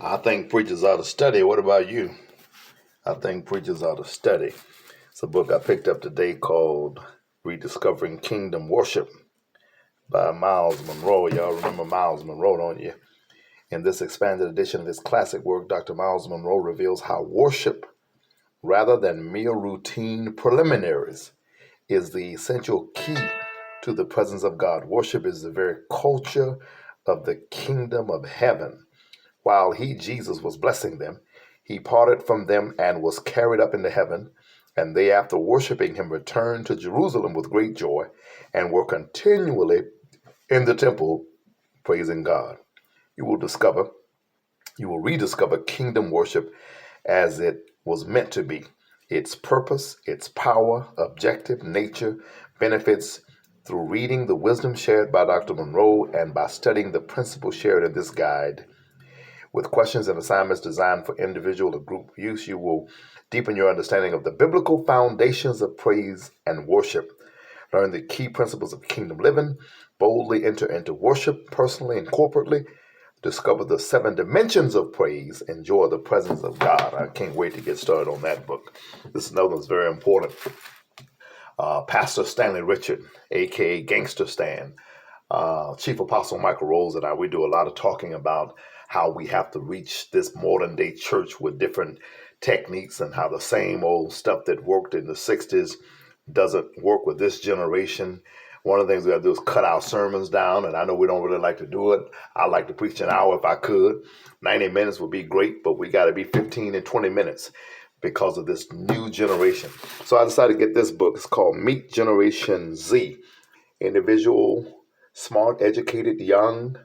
I think preachers ought to study. What about you? I think preachers ought to study. It's a book I picked up today called Rediscovering Kingdom Worship by Miles Monroe. Y'all remember Miles Monroe, don't you? In this expanded edition of his classic work, Dr. Miles Monroe reveals how worship, rather than mere routine preliminaries, is the essential key to the presence of God. Worship is the very culture of the kingdom of heaven. While he, Jesus, was blessing them, he parted from them and was carried up into heaven. And they, after worshiping him, returned to Jerusalem with great joy and were continually in the temple praising God. You will rediscover kingdom worship as it was meant to be. Its purpose, its power, objective, nature, benefits through reading the wisdom shared by Dr. Monroe and by studying the principles shared in this guide. With questions and assignments designed for individual or group use, you will deepen your understanding of the biblical foundations of praise and worship. Learn the key principles of kingdom living, boldly enter into worship personally and corporately, discover the 7 dimensions of praise, enjoy the presence of God. I can't wait to get started on that book. This is another one that's very important. Pastor Stanley Richard, a.k.a. Gangster Stan, Chief Apostle Michael Rose and I, we do a lot of talking about how we have to reach this modern day church with different techniques and how the same old stuff that worked in the 60s doesn't work with this generation. One of the things we have to do is cut our sermons down, and I know we don't really like to do it. I like to preach an hour if I could. 90 minutes would be great, but we got to be 15 and 20 minutes because of this new generation. So I decided to get this book. It's called Meet Generation Z. Individual, smart, educated, young,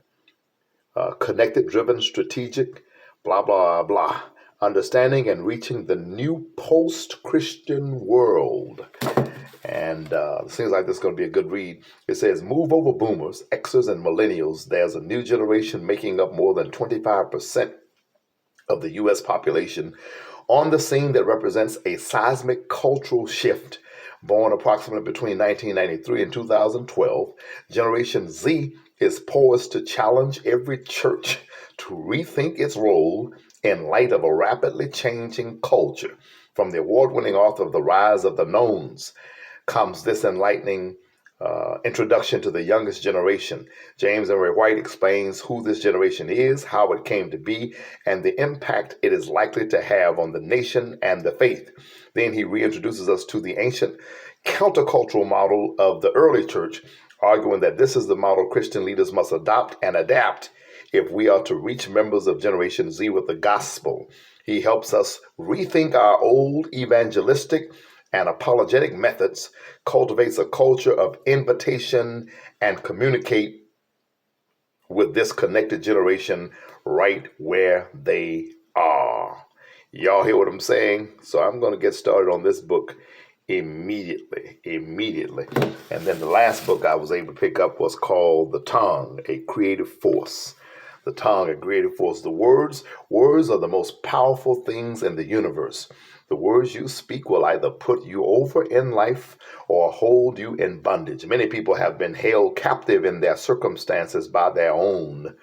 connected, driven, strategic, blah, blah, blah. Understanding and reaching the new post-Christian world. And it seems like this is going to be a good read. It says, move over boomers, Xers, and millennials. There's a new generation making up more than 25% of the U.S. population on the scene that represents a seismic cultural shift. Born approximately between 1993 and 2012, Generation Z is poised to challenge every church to rethink its role in light of a rapidly changing culture. From the award-winning author of The Rise of the Knowns comes this enlightening introduction to the youngest generation. James Emery White explains who this generation is, how it came to be, and the impact it is likely to have on the nation and the faith. Then he reintroduces us to the ancient countercultural model of the early church, arguing that this is the model Christian leaders must adopt and adapt if we are to reach members of Generation Z with the gospel. He helps us rethink our old evangelistic and apologetic methods, cultivates a culture of invitation, and communicate with this connected generation right where they are. Y'all hear what I'm saying? So I'm going to get started on this book immediately. And then the last book I was able to pick up was called The Tongue, a Creative Force. The tongue, a creative force. The words are the most powerful things in the universe. The words you speak will either put you over in life or hold you in bondage. Many people have been held captive in their circumstances by their own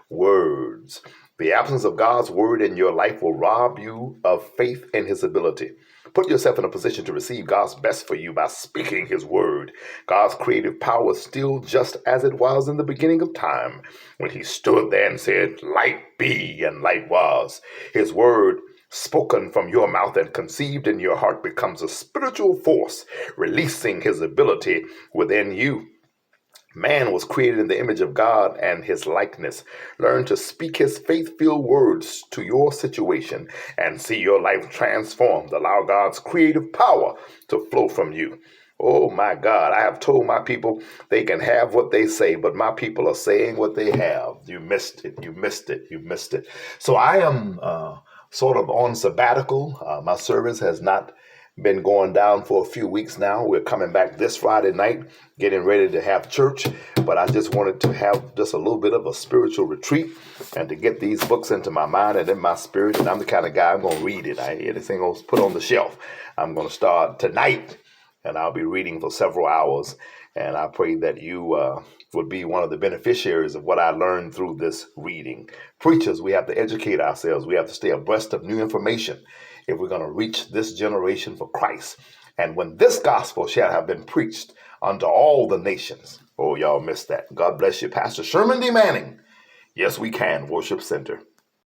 words. The absence of God's word in your life will rob you of faith in his ability. Put yourself in a position to receive God's best for you by speaking his word. God's creative power is still just as it was in the beginning of time when he stood there and said, "Light be," and light was. His word spoken from your mouth and conceived in your heart becomes a spiritual force, releasing his ability within you. Man was created in the image of God and his likeness. Learn to speak his faith-filled words to your situation and see your life transformed. Allow God's creative power to flow from you. Oh my God, I have told my people they can have what they say, but my people are saying what they have. You missed it. So I am sort of on sabbatical. My service has not been going down for a few weeks now. We're coming back this Friday night, getting ready to have church, but I just wanted to have just a little bit of a spiritual retreat and to get these books into my mind and in my spirit. And I'm the kind of guy, I'm going to read it. Anything else put on the shelf. I'm going to start tonight, and I'll be reading for several hours. And I pray that you would be one of the beneficiaries of what I learned through this reading. Preachers, we have to educate ourselves. We have to stay abreast of new information if we're going to reach this generation for Christ. And when this gospel shall have been preached unto all the nations. Oh, y'all missed that. God bless you, Pastor Sherman D. Manning. Yes, we can. Worship Center.